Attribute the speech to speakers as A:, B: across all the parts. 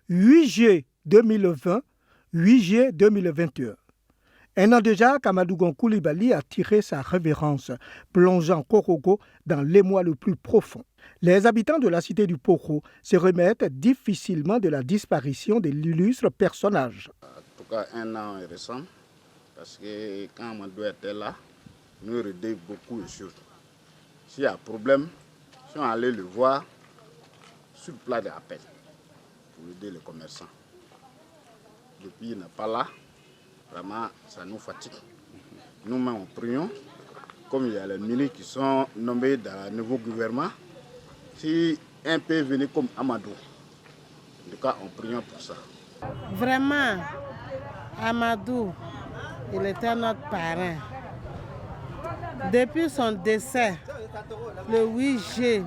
A: 8 juillet 2020, 8 juillet 2021. Un an déjà qu'Amadou Koulibaly a tiré sa révérence, plongeant Korogo dans l'émoi le plus profond. Les habitants de la cité du Poko se remettent difficilement de la disparition de l'illustre personnage.
B: En tout cas, un an est récent, parce que quand Amadou était là, nous aidions beaucoup de choses. S'il y a un problème, si on allait le voir sur le plat d'appel pour aider les commerçants. Depuis il n'est pas là, vraiment ça nous fatigue. Nous-mêmes prions, comme il y a les ministres qui sont nommés dans le nouveau gouvernement, si un peut venir comme Amadou, en tout cas on prie pour ça.
C: Vraiment, Amadou, il était notre parrain. Depuis son décès, le 8 juillet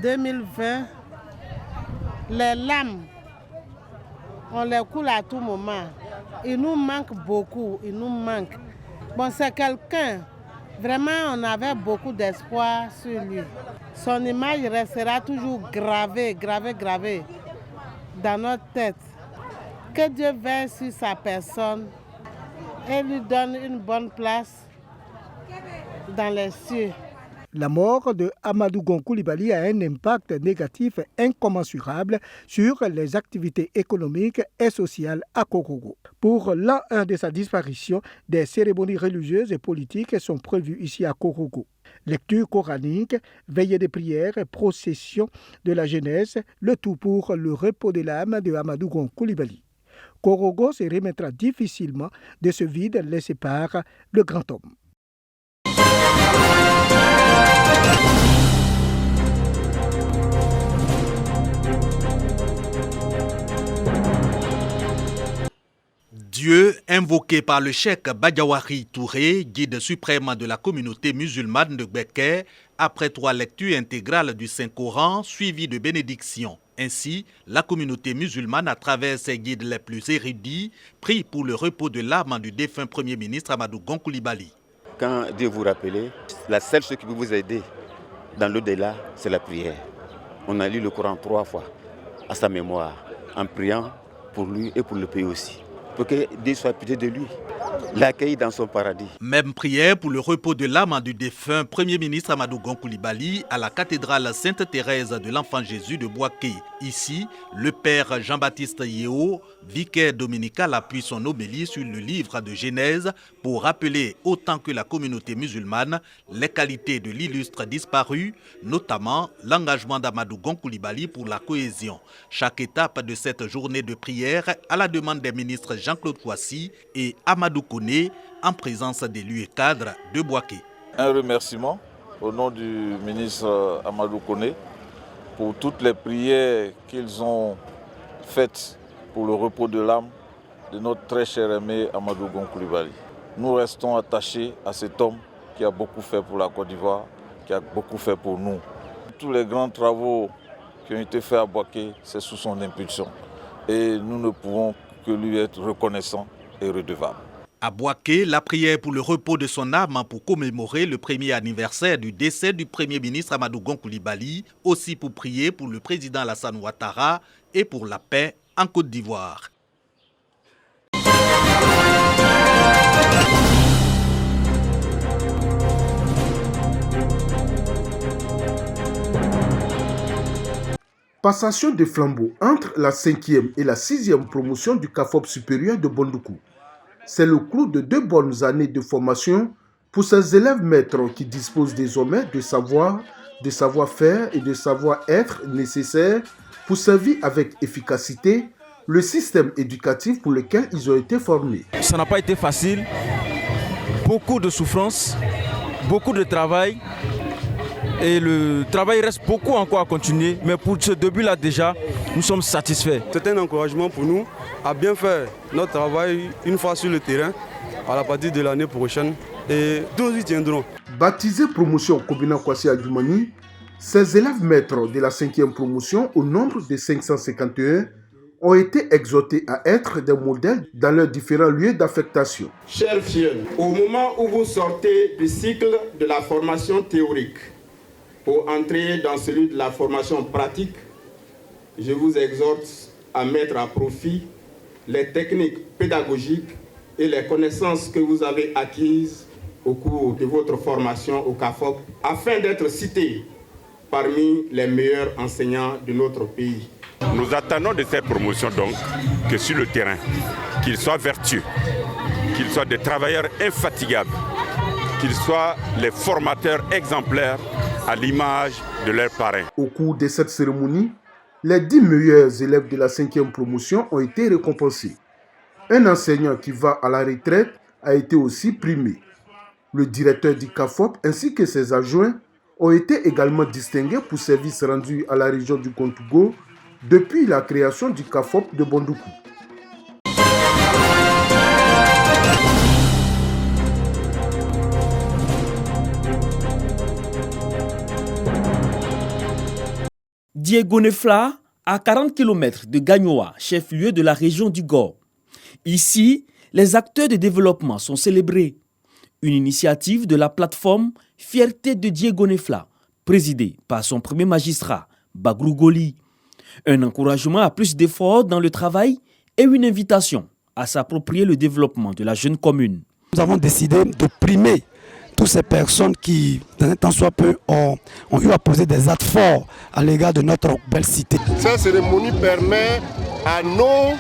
C: 2020, les larmes, on les coule à tout moment. Il nous manque beaucoup, il nous manque. Bon, c'est quelqu'un, vraiment on avait beaucoup d'espoir sur lui. Son image restera toujours gravée dans notre tête. Que Dieu veille sur sa personne et lui donne une bonne place dans les cieux.
A: La mort de Amadou Koulibaly a un impact négatif incommensurable sur les activités économiques et sociales à Korogo. Pour l'an 1 de sa disparition, des cérémonies religieuses et politiques sont prévues ici à Korogo. Lecture coranique, veillée de prières et procession de la jeunesse, le tout pour le repos de l'âme de Amadou Koulibaly. Korogo se remettra difficilement de ce vide laissé par le grand homme.
D: Dieu, invoqué par le cheikh Badiawari Touré, guide suprême de la communauté musulmane de Gbeke, après 3 lectures intégrales du Saint-Coran suivies de bénédictions. Ainsi, la communauté musulmane, à travers ses guides les plus érudits, prie pour le repos de l'âme du défunt Premier ministre Amadou Koulibaly.
E: Quand Dieu vous rappelle, la seule chose qui peut vous aider dans l'au-delà, c'est la prière. On a lu le Coran 3 fois à sa mémoire, en priant pour lui et pour le pays aussi, pour que Dieu soit pitié de lui, l'accueille dans son paradis.
D: Même prière pour le repos de l'âme du défunt Premier ministre Amadou Koulibaly à la cathédrale Sainte-Thérèse de l'Enfant Jésus de Bouaké. Ici, le père Jean-Baptiste Yeo, vicaire dominical, appuie son homélie sur le livre de Genèse pour rappeler autant que la communauté musulmane les qualités de l'illustre disparu, notamment l'engagement d'Amadou Koulibaly pour la cohésion. Chaque étape de cette journée de prière à la demande des ministres Jean-Claude Kouassi et Amadou Koné en présence d'élus et cadres de Bouaké.
F: Un remerciement au nom du ministre Amadou Koné pour toutes les prières qu'ils ont faites pour le repos de l'âme de notre très cher aimé Amadou Koulibaly. Nous restons attachés à cet homme qui a beaucoup fait pour la Côte d'Ivoire, qui a beaucoup fait pour nous. Tous les grands travaux qui ont été faits à Bouaké, c'est sous son impulsion. Et nous ne pouvons que lui être reconnaissants et redevables.
D: À Bouaké, la prière pour le repos de son âme pour commémorer le premier anniversaire du décès du Premier ministre Amadou Koulibaly, aussi pour prier pour le président Alassane Ouattara et pour la paix en Côte d'Ivoire.
G: Passation de flambeau entre la 5e et la 6e promotion du CAFOP supérieur de Bondoukou. C'est le clou de 2 bonnes années de formation pour ces élèves maîtres qui disposent désormais de savoir-faire et de savoir-être nécessaires pour servir avec efficacité le système éducatif pour lequel ils ont été formés.
H: Ça n'a pas été facile, beaucoup de souffrance, beaucoup de travail. Et le travail reste beaucoup encore à continuer, mais pour ce début-là déjà, nous sommes satisfaits.
I: C'est un encouragement pour nous à bien faire notre travail une fois sur le terrain à la partir de l'année prochaine et nous y tiendrons.
G: Baptisé promotion Kobina Kwasi Adjumani, ces élèves maîtres de la 5e promotion au nombre de 551 ont été exhortés à être des modèles dans leurs différents lieux d'affectation.
J: Chers jeunes, au moment où vous sortez du cycle de la formation théorique, pour entrer dans celui de la formation pratique, je vous exhorte à mettre à profit les techniques pédagogiques et les connaissances que vous avez acquises au cours de votre formation au CAFOP afin d'être cités parmi les meilleurs enseignants de notre pays.
K: Nous attendons de cette promotion donc que sur le terrain, qu'ils soient vertueux, qu'ils soient des travailleurs infatigables, qu'ils soient les formateurs exemplaires à l'image de leurs parrains.
G: Au cours de cette cérémonie, les 10 meilleurs élèves de la 5e promotion ont été récompensés. Un enseignant qui va à la retraite a été aussi primé. Le directeur du CAFOP ainsi que ses adjoints ont été également distingués pour services rendus à la région du Kontougo depuis la création du CAFOP de Bondoukou.
L: Diegonefla, à 40 km de Gagnoa, chef-lieu de la région du Gor. Ici, les acteurs de développement sont célébrés. Une initiative de la plateforme Fierté de Diegonefla, présidée par son premier magistrat, Bagrou Goli. Un encouragement à plus d'efforts dans le travail et une invitation à s'approprier le développement de la jeune commune.
M: Nous avons décidé de primer toutes ces personnes qui, dans un temps soit peu, ont eu à poser des actes forts à l'égard de notre belle cité.
N: Cette cérémonie permet à nos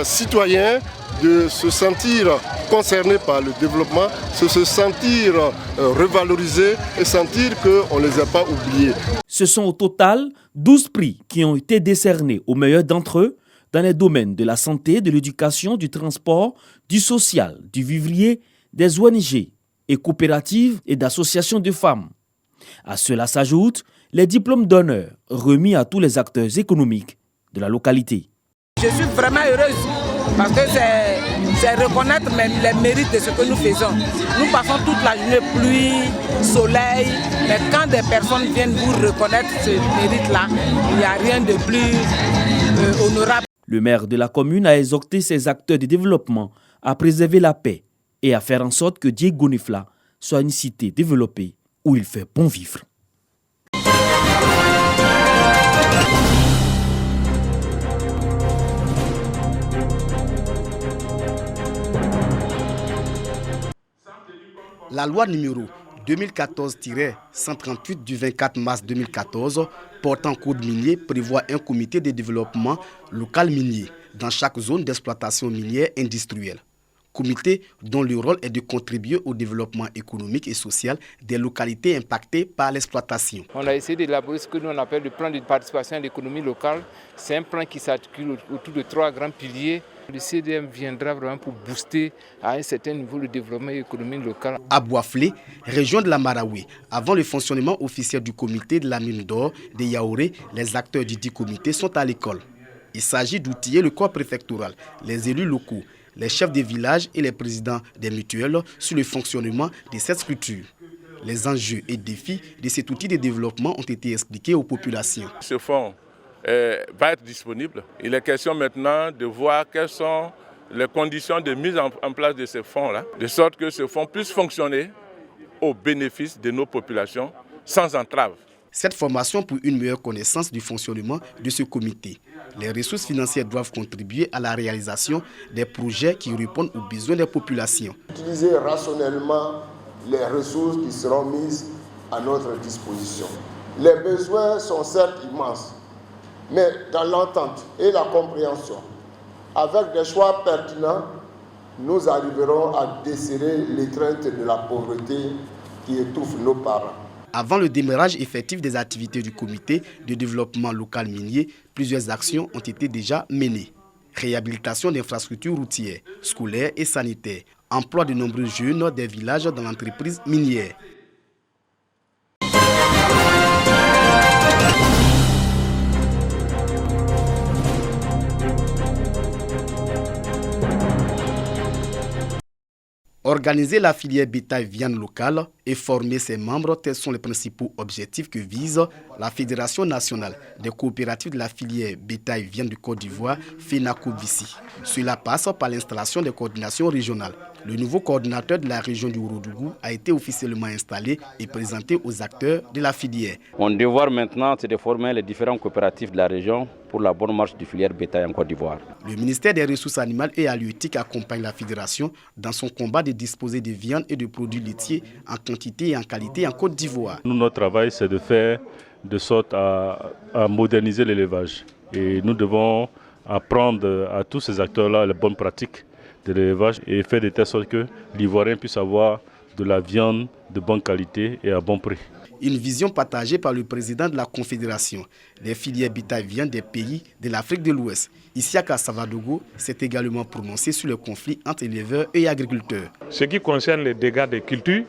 N: citoyens de se sentir concernés par le développement, de se sentir revalorisés et sentir qu'on ne les a pas oubliés.
L: Ce sont au total 12 prix qui ont été décernés aux meilleurs d'entre eux dans les domaines de la santé, de l'éducation, du transport, du social, du vivrier, des ONG et coopératives et d'associations de femmes. À cela s'ajoutent les diplômes d'honneur remis à tous les acteurs économiques de la localité.
O: Je suis vraiment heureuse parce que c'est reconnaître les mérites de ce que nous faisons. Nous passons toute la journée pluie, soleil, mais quand des personnes viennent vous reconnaître ce mérite-là, il n'y a rien de plus honorable.
L: Le maire de la commune a exhorté ses acteurs de développement à préserver la paix et à faire en sorte que Diegonefla soit une cité développée où il fait bon vivre.
P: La loi numéro 2014-138 du 24 mars 2014 portant code minier prévoit un comité de développement local minier dans chaque zone d'exploitation minière industrielle. Comité dont le rôle est de contribuer au développement économique et social des localités impactées par l'exploitation.
Q: On a essayé d'élaborer ce que nous on appelle le plan de participation à l'économie locale. C'est un plan qui s'articule autour de 3 grands piliers. Le CDM viendra vraiment pour booster à un certain niveau le développement économique local.
P: À Boisflé, région de la Marawi, avant le fonctionnement officiel du comité de la mine d'or de Yaouré, les acteurs du dit comité sont à l'école. Il s'agit d'outiller le corps préfectoral, les élus locaux, les chefs des villages et les présidents des mutuelles sur le fonctionnement de cette structure. Les enjeux et défis de cet outil de développement ont été expliqués aux populations.
K: Ce fonds va être disponible. Il est question maintenant de voir quelles sont les conditions de mise en place de ce fonds-là, de sorte que ce fonds puisse fonctionner au bénéfice de nos populations sans entrave.
P: Cette formation pour une meilleure connaissance du fonctionnement de ce comité. Les ressources financières doivent contribuer à la réalisation des projets qui répondent aux besoins des populations.
N: Utiliser rationnellement les ressources qui seront mises à notre disposition. Les besoins sont certes immenses, mais dans l'entente et la compréhension, avec des choix pertinents, nous arriverons à desserrer l'étreinte de la pauvreté qui étouffe nos parents.
P: Avant le démarrage effectif des activités du comité de développement local minier, plusieurs actions ont été déjà menées. Réhabilitation d'infrastructures routières, scolaires et sanitaires, emploi de nombreux jeunes des villages dans l'entreprise minière. Organiser la filière bétail viande locale et former ses membres, tels sont les principaux objectifs que vise la Fédération nationale des coopératives de la filière bétail viande du Côte d'Ivoire, FENACOBICI. Cela passe par l'installation des coordinations régionales. Le nouveau coordinateur de la région du Ourodougou a été officiellement installé et présenté aux acteurs de la filière.
R: Mon devoir maintenant, c'est de former les différentes coopératives de la région pour la bonne marche du filière bétail en Côte d'Ivoire.
P: Le ministère des Ressources animales et halieutiques accompagne la fédération dans son combat de disposer de viande et de produits laitiers en quantité et en qualité en Côte d'Ivoire.
S: Nous, notre travail, c'est de faire de sorte à moderniser l'élevage. Et nous devons apprendre à tous ces acteurs-là les bonnes pratiques de l'élevage et faire de telle sorte que l'Ivoirien puisse avoir de la viande de bonne qualité et à bon prix.
P: Une vision partagée par le président de la Confédération des filières bétail viande des pays de l'Afrique de l'Ouest. Isiaka Savadogo s'est également prononcé sur le conflit entre éleveurs et agriculteurs.
T: Ce qui concerne les dégâts des cultures,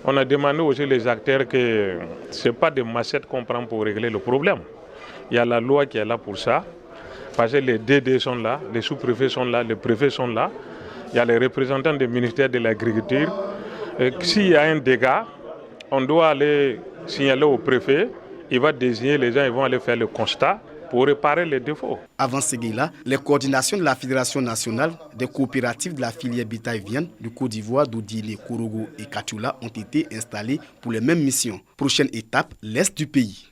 T: on a demandé aussi aux acteurs que ce n'est pas des machettes qu'on prend pour régler le problème. Il y a la loi qui est là pour ça. Parce que les DD sont là, les sous-préfets sont là, les préfets sont là. Il y a les représentants du ministère de l'Agriculture. S'il y a un dégât, on doit aller signaler au préfet. Il va désigner les gens, ils vont aller faire le constat pour réparer les défauts.
P: Avant ce gué-là, les coordinations de la Fédération nationale des coopératives de la filière bétail viande du Côte d'Ivoire, d'Odiné, Korogo et Katoula ont été installées pour les mêmes missions. Prochaine étape, l'Est du pays.